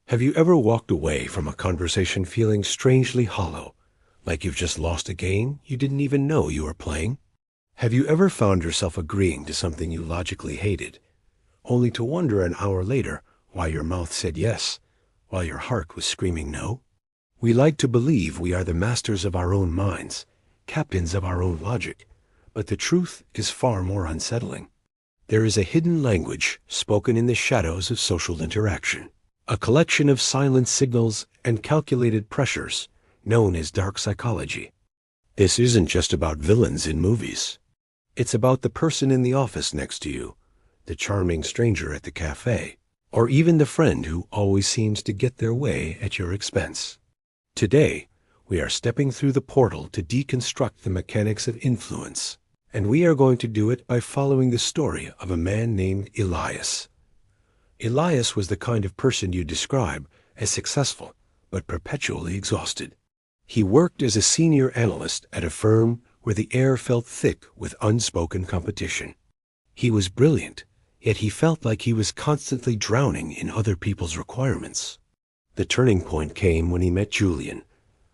Have you ever walked away from a conversation feeling strangely hollow, like you've just lost a game you didn't even know you were playing? Have you ever found yourself agreeing to something you logically hated, only to wonder an hour later why your mouth said yes, while your heart was screaming no? We like to believe we are the masters of our own minds, captains of our own logic, but the truth is far more unsettling. There is a hidden language spoken in the shadows of social interaction, a collection of silent signals and calculated pressures known as dark psychology. This isn't just about villains in movies. It's about the person in the office next to you, the charming stranger at the cafe, or even the friend who always seems to get their way at your expense. Today, we are stepping through the portal to deconstruct the mechanics of influence, and we are going to do it by following the story of a man named Elias. Elias was the kind of person you describe as successful, but perpetually exhausted. He worked as a senior analyst at a firm where the air felt thick with unspoken competition. He was brilliant, yet he felt like he was constantly drowning in other people's requirements. The turning point came when he met Julian,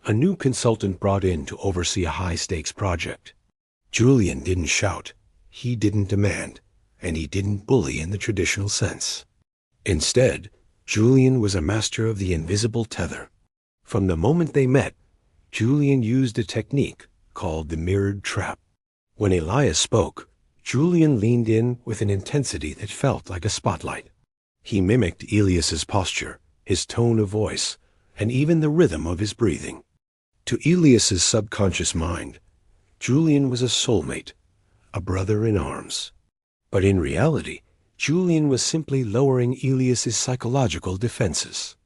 a new consultant brought in to oversee a high-stakes project. Julian didn't shout, he didn't demand, and he didn't bully in the traditional sense. Instead, Julian was a master of the invisible tether. From the moment they met, Julian used a technique called the mirrored trap. When Elias spoke, Julian leaned in with an intensity that felt like a spotlight. He mimicked Elias's posture, his tone of voice, and even the rhythm of his breathing. To Elias's subconscious mind, Julian was a soulmate, a brother in arms. But in reality, Julian was simply lowering Elias's psychological defenses.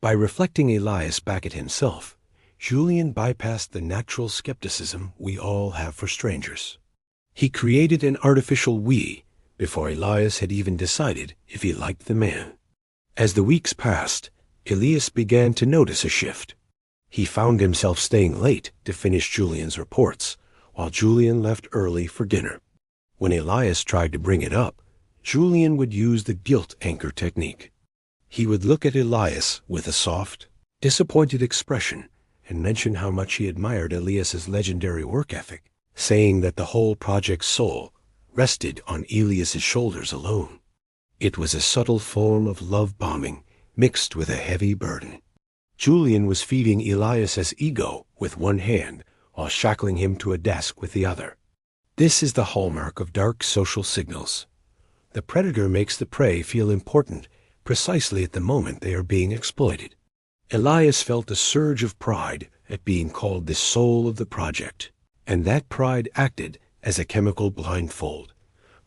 By reflecting Elias back at himself, Julian bypassed the natural skepticism we all have for strangers. He created an artificial we before Elias had even decided if he liked the man. As the weeks passed, Elias began to notice a shift. He found himself staying late to finish Julian's reports, while Julian left early for dinner. When Elias tried to bring it up, Julian would use the guilt anchor technique. He would look at Elias with a soft, disappointed expression and mention how much he admired Elias's legendary work ethic, saying that the whole project's soul rested on Elias's shoulders alone. It was a subtle form of love bombing mixed with a heavy burden. Julian was feeding Elias's ego with one hand while shackling him to a desk with the other. This is the hallmark of dark social signals. The predator makes the prey feel important precisely at the moment they are being exploited. Elias felt a surge of pride at being called the soul of the project, and that pride acted as a chemical blindfold,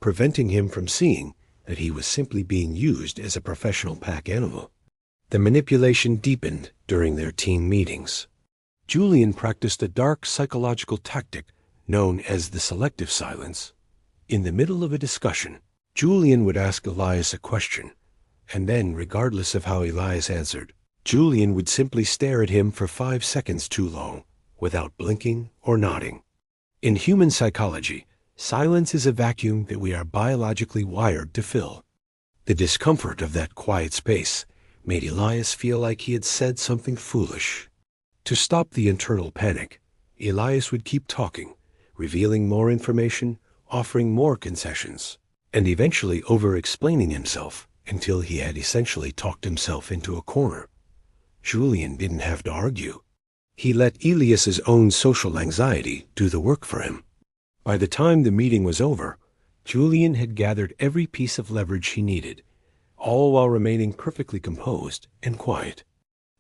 preventing him from seeing that he was simply being used as a professional pack animal. The manipulation deepened during their team meetings. Julian practiced a dark psychological tactic known as the selective silence. In the middle of a discussion, Julian would ask Elias a question, and then, regardless of how Elias answered, Julian would simply stare at him for 5 seconds too long, without blinking or nodding. In human psychology, silence is a vacuum that we are biologically wired to fill. The discomfort of that quiet space made Elias feel like he had said something foolish. To stop the internal panic, Elias would keep talking, revealing more information, offering more concessions, and eventually over-explaining himself until he had essentially talked himself into a corner. Julian didn't have to argue. He let Elias's own social anxiety do the work for him. By the time the meeting was over, Julian had gathered every piece of leverage he needed, all while remaining perfectly composed and quiet.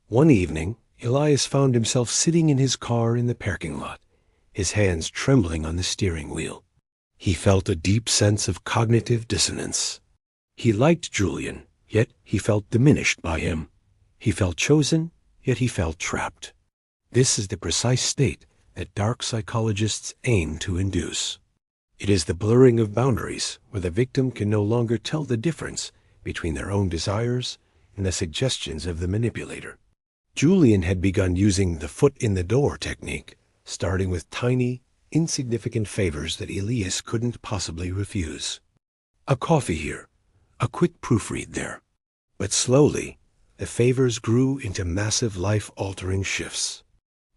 One evening, Elias found himself sitting in his car in the parking lot, his hands trembling on the steering wheel. He felt a deep sense of cognitive dissonance. He liked Julian, yet he felt diminished by him. He felt chosen, yet he felt trapped. This is the precise state that dark psychologists aim to induce. It is the blurring of boundaries where the victim can no longer tell the difference between their own desires and the suggestions of the manipulator. Julian had begun using the foot-in-the-door technique, starting with tiny, insignificant favors that Elias couldn't possibly refuse. A coffee here, a quick proofread there. But slowly, the favors grew into massive life-altering shifts.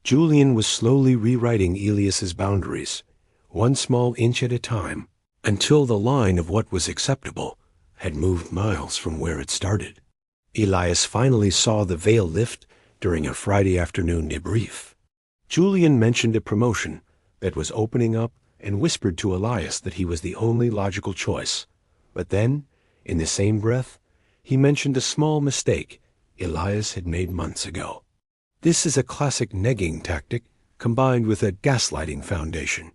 Julian was slowly rewriting Elias's boundaries, one small inch at a time, until the line of what was acceptable had moved miles from where it started. Elias finally saw the veil lift during a Friday afternoon debrief. Julian mentioned a promotion that was opening up and whispered to Elias that he was the only logical choice. But then, in the same breath, he mentioned a small mistake Elias had made months ago. This is a classic negging tactic combined with a gaslighting foundation.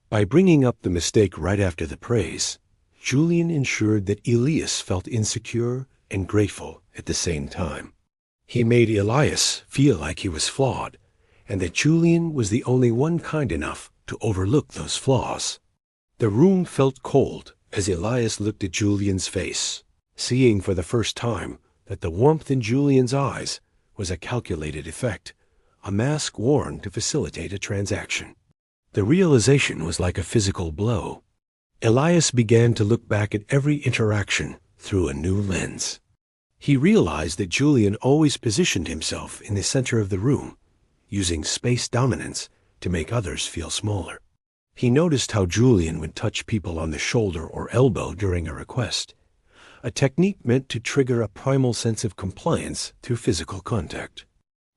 By bringing up the mistake right after the praise, Julian ensured that Elias felt insecure and grateful at the same time. He made Elias feel like he was flawed, and that Julian was the only one kind enough to overlook those flaws. The room felt cold as Elias looked at Julian's face, seeing for the first time that the warmth in Julian's eyes was a calculated effect, a mask worn to facilitate a transaction. The realization was like a physical blow. Elias began to look back at every interaction through a new lens. He realized that Julian always positioned himself in the center of the room, using space dominance to make others feel smaller. He noticed how Julian would touch people on the shoulder or elbow during a request, a technique meant to trigger a primal sense of compliance through physical contact.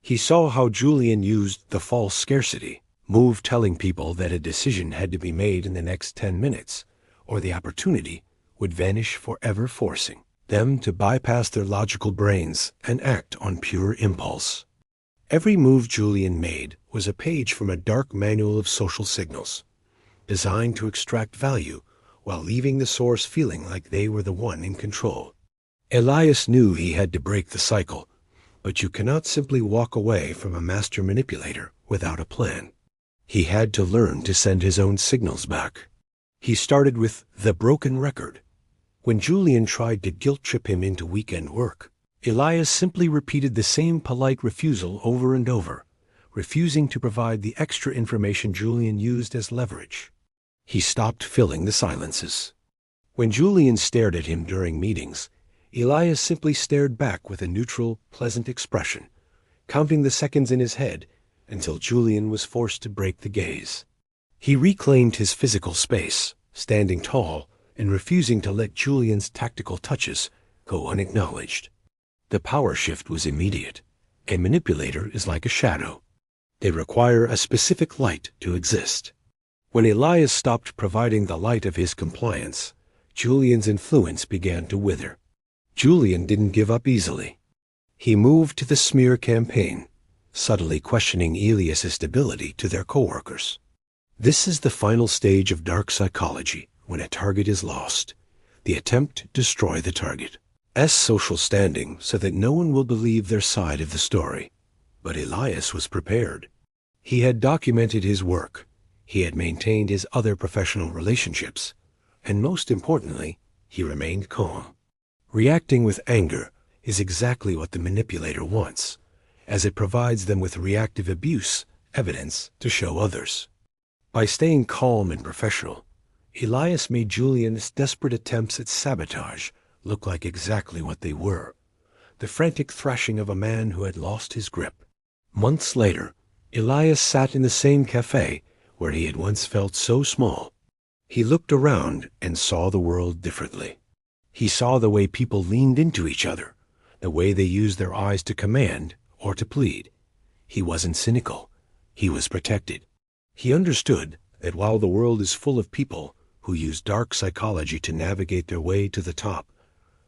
He saw how Julian used the false scarcity move, telling people that a decision had to be made in the next 10 minutes, or the opportunity would vanish forever, forcing them to bypass their logical brains and act on pure impulse. Every move Julian made was a page from a dark manual of social signals, designed to extract value while leaving the source feeling like they were the one in control. Elias knew he had to break the cycle, but you cannot simply walk away from a master manipulator without a plan. He had to learn to send his own signals back. He started with the broken record. When Julian tried to guilt-trip him into weekend work, Elias simply repeated the same polite refusal over and over, refusing to provide the extra information Julian used as leverage. He stopped filling the silences. When Julian stared at him during meetings, Elias simply stared back with a neutral, pleasant expression, counting the seconds in his head until Julian was forced to break the gaze. He reclaimed his physical space, standing tall and refusing to let Julian's tactical touches go unacknowledged. The power shift was immediate. A manipulator is like a shadow. They require a specific light to exist. When Elias stopped providing the light of his compliance, Julian's influence began to wither. Julian didn't give up easily. He moved to the smear campaign, subtly questioning Elias's stability to their coworkers. This is the final stage of dark psychology when a target is lost, the attempt to destroy the target's social standing so that no one will believe their side of the story. But Elias was prepared. He had documented his work. He had maintained his other professional relationships. And most importantly, he remained calm. Reacting with anger is exactly what the manipulator wants, as it provides them with reactive abuse evidence to show others. By staying calm and professional, Elias made Julian's desperate attempts at sabotage look like exactly what they were, the frantic thrashing of a man who had lost his grip. Months later, Elias sat in the same cafe where he had once felt so small. He looked around and saw the world differently. He saw the way people leaned into each other, the way they used their eyes to command or to plead. He wasn't cynical. He was protected. He understood that while the world is full of people who use dark psychology to navigate their way to the top,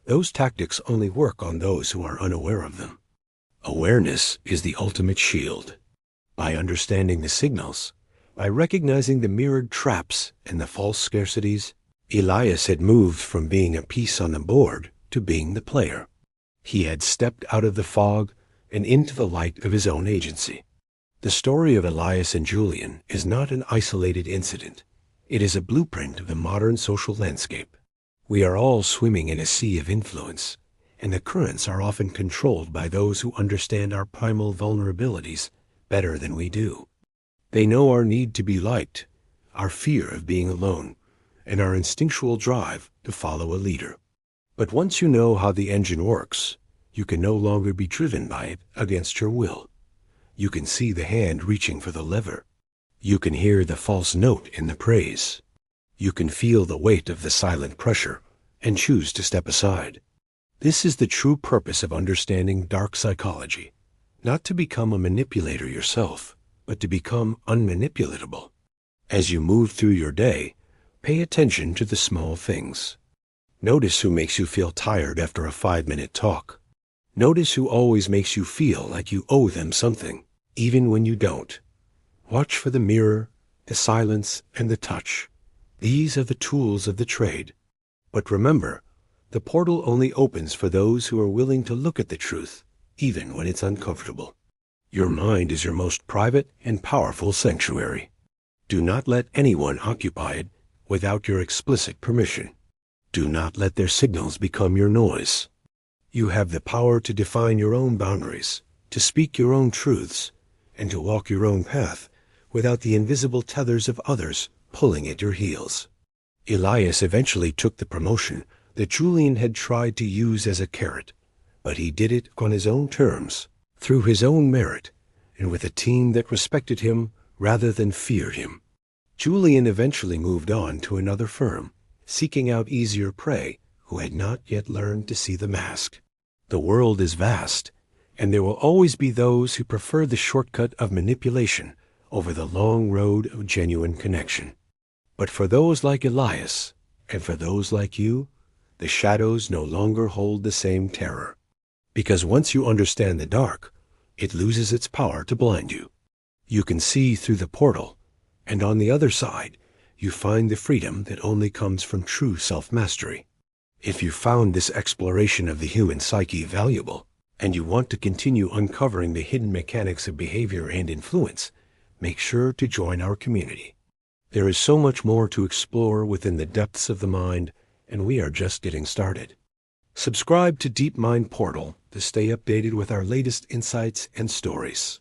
those tactics only work on those who are unaware of them. Awareness is the ultimate shield. By understanding the signals, by recognizing the mirrored traps and the false scarcities, Elias had moved from being a piece on the board to being the player. He had stepped out of the fog and into the light of his own agency. The story of Elias and Julian is not an isolated incident. It is a blueprint of the modern social landscape. We are all swimming in a sea of influence, and the currents are often controlled by those who understand our primal vulnerabilities better than we do. They know our need to be liked, our fear of being alone, and our instinctual drive to follow a leader. But once you know how the engine works, You can no longer be driven by it against your will. You can see the hand reaching for the lever. You can hear the false note in the praise. You can feel the weight of the silent pressure and choose to step aside. This is the true purpose of understanding dark psychology, not to become a manipulator yourself, but to become unmanipulatable. As you move through your day, pay attention to the small things. Notice who makes you feel tired after a 5-minute talk. Notice who always makes you feel like you owe them something, even when you don't. Watch for the mirror, the silence, and the touch. These are the tools of the trade. But remember, the portal only opens for those who are willing to look at the truth, even when it's uncomfortable. Your mind is your most private and powerful sanctuary. Do not let anyone occupy it without your explicit permission. Do not let their signals become your noise. You have the power to define your own boundaries, to speak your own truths, and to walk your own path without the invisible tethers of others pulling at your heels. Elias eventually took the promotion that Julian had tried to use as a carrot, but he did it on his own terms, through his own merit, and with a team that respected him rather than feared him. Julian eventually moved on to another firm, seeking out easier prey who had not yet learned to see the mask. The world is vast, and there will always be those who prefer the shortcut of manipulation over the long road of genuine connection. But for those like Elias, and for those like you, the shadows no longer hold the same terror. Because once you understand the dark, it loses its power to blind you. You can see through the portal, and on the other side, you find the freedom that only comes from true self-mastery. If you found this exploration of the human psyche valuable, and you want to continue uncovering the hidden mechanics of behavior and influence, make sure to join our community. There is so much more to explore within the depths of the mind, and we are just getting started. Subscribe to Deep Mind Portal to stay updated with our latest insights and stories.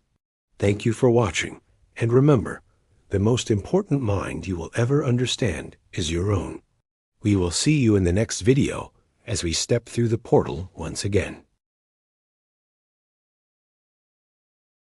Thank you for watching, and remember, the most important mind you will ever understand is your own. We will see you in the next video as we step through the portal once again.